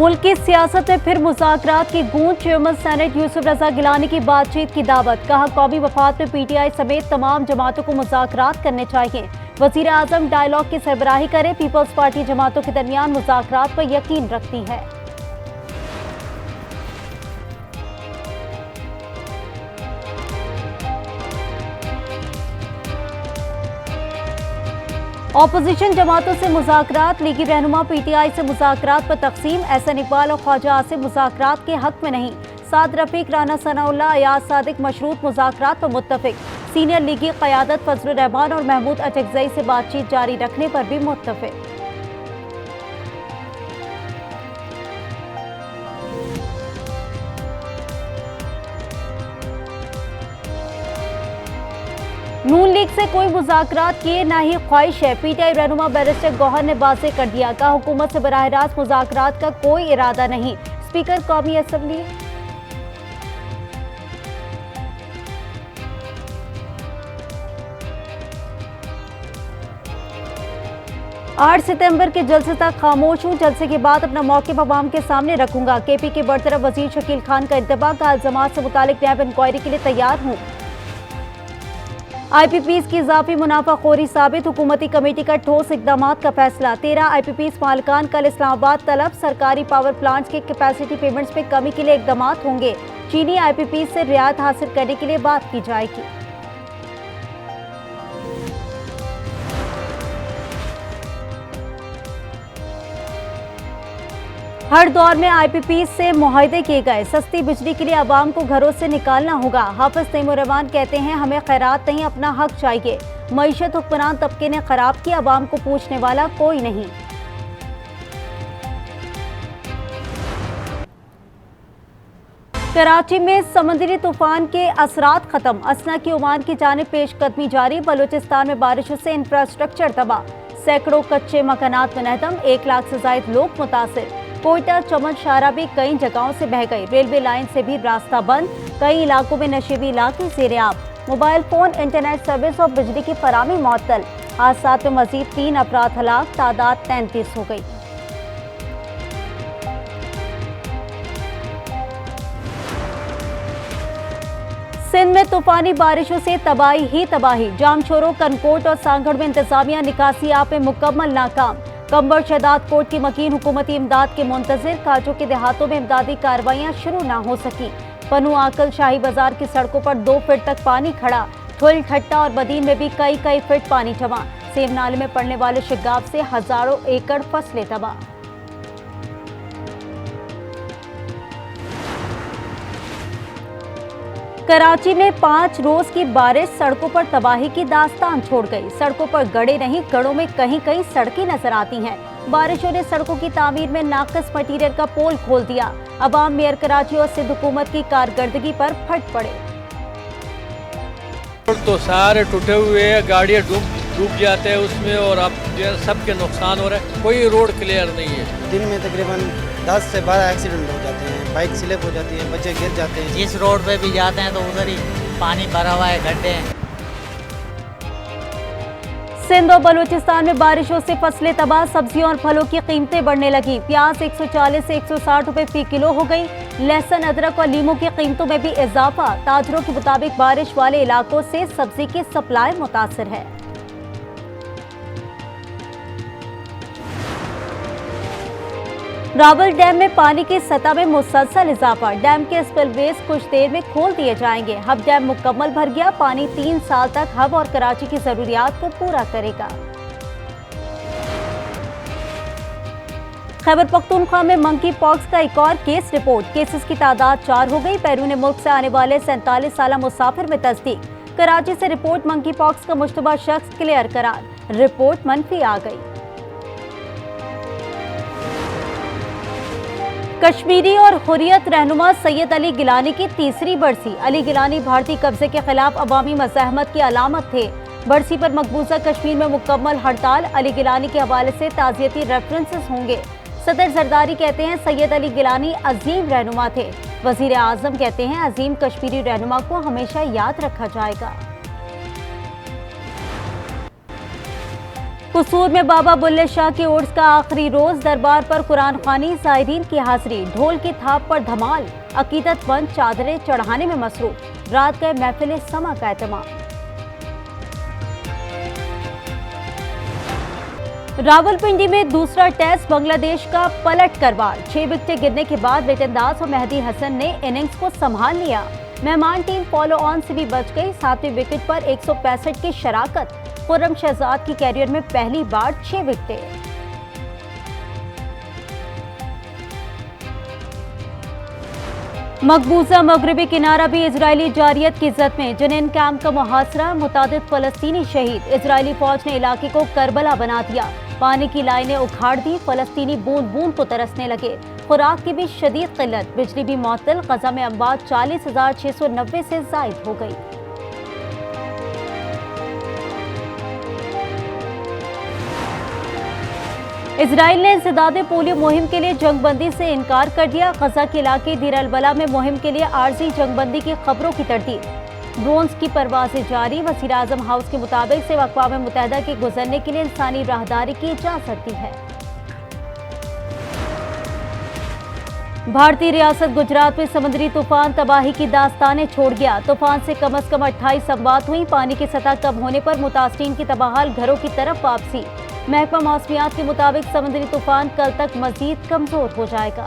मुल्क की सियासत में फिर मुज़ाकरात की गूंज। चेयरमैन सेनेट यूसुफ रजा गिलानी की बातचीत की दावत। कहा कौमी वफाद में पीटीआई समेत तमाम जमातों को मुज़ाकरात करने चाहिए। वज़ीर आज़म डायलॉग की सरबराही करे। पीपल्स पार्टी जमातों के दरमियान मुज़ाकरात पर यकीन रखती है। ऑपोजिशन जमातों से मुज़ाकरात। लीगी रहनुमा पीटीआई से मुज़ाकरात पर तकसीम। एहसन इकबाल और ख्वाजा आसिफ मुज़ाकरात के हक में नहीं। साद रफीक, राना सनाउल्लाह, अयाज सादिक मशरूत मुज़ाकरात पर मुत्तफिक। सीनियर लीगी क़यादत फजलुर रहमान और महमूद अचकज़ई से बातचीत जारी रखने पर भी मुत्तफिक। नून लीग से कोई मुज़ाकरात किए ना ही ख्वाहिश है। पीटीआई रहनुमा बैरिस्टर गौहर ने वाज़ेह कर दिया। कहा हुकूमत से बराह रास्त मुज़ाकरात का कोई इरादा नहीं। स्पीकर कौमी असम्बली 8 सितंबर के जलसे तक खामोश हूँ। जलसे के बाद अपना मौक़िफ़ अवाम के सामने रखूंगा। केपी के बरतरफ वज़ीर शकील खान का इंतबाह। का अल्ज़ामात से मुतालिक नैब इंक्वायरी के लिए तैयार हूँ। IPPs की इजाफी मुनाफाखोरी साबित। हुकूमती कमेटी का ठोस इकदामात का फैसला। 13 IPPs मालिकान कल इस्लामाबाद तलब। सरकारी पावर प्लांट्स के कैपेसिटी पेमेंट्स में कमी के लिए इकदामात होंगे। चीनी IPPs से रियायत हासिल करने के लिए बात की जाएगी। हर दौर में IPPs से मुआहदे किए गए। सस्ती बिजली के लिए आवाम को घरों से निकालना होगा। हाफिज तैमूर कहते हैं हमें खैरात नहीं, अपना हक चाहिए। मईशत हुक्मरान तबके ने खराब की, आवाम को पूछने वाला कोई नहीं। कराची में समुद्री तूफान के असरात खत्म। असना की ओमान की जानिब पेशकदमी जारी। बलूचिस्तान में बारिशों से इंफ्रास्ट्रक्चर तबाह। सैकड़ों कच्चे मकानात मुनहदम। 1 लाख से जायद लोग मुतासिर। कोयटा चमन शाहरा भी कई जगहों से बह गई। रेलवे लाइन से भी रास्ता बंद। कई इलाकों में नशेबी इलाके ज़ेर-ए-आब। मोबाइल फोन, इंटरनेट सर्विस और बिजली की फराहमी मुअत्तल। हादसात में मजीद 3 अफराद हलाक। तादाद 33 हो गई। सिंध में तूफानी बारिशों से तबाही ही तबाही। जामचोरो, कनकोट और सांगड़ में इंतजामिया निकासी आप में मुकम्मल नाकाम। कंबर शहदाद कोट की मकीन हुकूमती इमदाद के मुंतजिर। काजों के देहातों में इमदादी कार्रवाइयाँ शुरू ना हो सकी। पनू आकल शाही बाजार की सड़कों पर 2 फीट तक पानी खड़ा। ठुल, ठट्टा और बदीन में भी कई फीट पानी जमा। सेव नाले में पड़ने वाले शिगाफ से हजारों एकड़ फसलें तबाह। कराची में 5 रोज की बारिश सड़कों पर तबाही की दास्तान छोड़ गई। सड़कों पर गड़े नहीं, गड़ों में कहीं सड़कें नजर आती हैं। बारिशों ने सड़कों की तामीर में नाकिस मटीरियल का पोल खोल दिया। अवाम मेयर कराची और सिंध हुकूमत की कारकर्दगी पर फट पड़े। तो सारे टूटे हुए हैं, गाड़ियाँ डूब जाते हैं उसमें और अब सबके नुकसान हो रहा है। कोई रोड क्लियर नहीं है। दिन में तकरीबन 10 से 12 एक्सीडेंट हो जाते हैं। बाइक स्लिप हो जाती है, बच्चे गिर जाते हैं। जिस रोड पे भी जाते हैं तो उधर ही पानी भरा हुआ है, गड्ढे हैं। सिंध और बलूचिस्तान में बारिशों से फसलें तबाह। सब्जियों और फलों की कीमतें बढ़ने लगी। प्याज 140 से 160 रुपए फी किलो हो गई। लहसुन, अदरक और लीमू की कीमतों में भी इजाफा। ताजरों के मुताबिक बारिश वाले इलाकों से सब्जी की सप्लाई मुतासिर है। रावल डैम में पानी की सतह में मुसलसल इजाफा। डैम के स्पिलवेज कुछ देर में खोल दिए जाएंगे। हब डैम मुकम्मल भर गया। पानी 3 साल तक हब और कराची की जरूरियात को पूरा करेगा। खैबर पख्तूनख्वा में मंकी पॉक्स का एक और केस रिपोर्ट। केसेस की तादाद 4 हो गई। बैरून मुल्क से आने वाले 47 साला मुसाफिर में तस्दीक। कराची से रिपोर्ट मंकी पॉक्स का मुश्तबा शख्स क्लियर करार। रिपोर्ट मनफी आ गई। कश्मीरी और हुर्रियत रहनुमा सैयद अली गिलानी की तीसरी बरसी। अली गिलानी भारतीय कब्जे के खिलाफ अवामी मज़ाहमत की अलामत थे। बरसी पर मकबूजा कश्मीर में मुकम्मल हड़ताल। अली गिलानी के हवाले से ताज़ियती रेफरेंसेस होंगे। सदर जरदारी कहते हैं सैयद अली गिलानी अजीम रहनुमा थे। वज़ीर आज़म कहते हैं अजीम कश्मीरी रहनुमा को हमेशा याद रखा जाएगा। कसूर में बाबा बुल्ले शाह के उर्स का आखिरी रोज, दरबार पर कुरान खानी, ज़ायरीन की हाजिरी, ढोल की थाप पर धमाल, अकीदतमंद चादरें चढ़ाने में मसरूफ, रात गए महफिल समा का एहतमाम। रावलपिंडी में दूसरा टेस्ट बांग्लादेश का पलट कर वार, 6 विकेटें गिरने के बाद वेटेंदाज और मेहदी हसन ने इनिंग्स को संभाल लिया। मेहमान टीम फॉलो ऑन से भी बच गई। 7वें विकेट पर 165 की शराकत, खुर्रम शहजाद की कैरियर में पहली बार 6 विकेटें। मकबूजा मगरबी किनारा भी इजरायली जारियत की जद में, जनीन कैंप का मुहासरा, मुतादिद फलस्तीनी शहीद, इजरायली फौज ने इलाके को करबला बना दिया, पानी की लाइनें उखाड़ दी, फलस्तीनी बूंद बूंद को तरसने लगे, खुराक की भी शदीद किल्लत, बिजली भी मुअत्तल, गजा में अमवात 40,690 से जायद हो गई। इजराइल ने इंसदादे पोलियो मुहिम के लिए जंगबंदी से इनकार कर दिया। गजा के इलाके दीर अल-बला में मुहिम के लिए आर्जी जंगबंदी की खबरों की तरतीब, ड्रोन्स की परवाजें जारी। वज़ीर आज़म हाउस के मुताबिक से अक़वाम मुत्तहिदा के गुजरने के लिए इंसानी राहदारी की जा सकती है। भारतीय रियासत गुजरात में समुद्री तूफान तबाही की दास्तानें छोड़ गया। तूफान से कम 28 अमवात हुई। पानी की सतह कम होने पर मुतासरीन की तबाहाल घरों की तरफ वापसी। महकमा मौसमियात के मुताबिक समुद्री तूफान कल तक मजीद कमजोर हो जाएगा।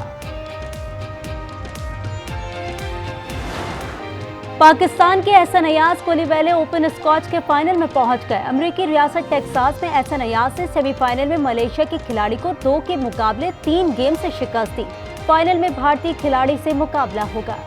पाकिस्तान के एहसन अयाज कोलीवेले ओपन स्क्वॉश के फाइनल में पहुंच गए। अमेरिकी रियासत टेक्सास में एहसन अयाज ने सेमीफाइनल में मलेशिया के खिलाड़ी को 2 के मुकाबले 3 गेम से शिकस्त दी। फाइनल में भारतीय खिलाड़ी से मुकाबला होगा।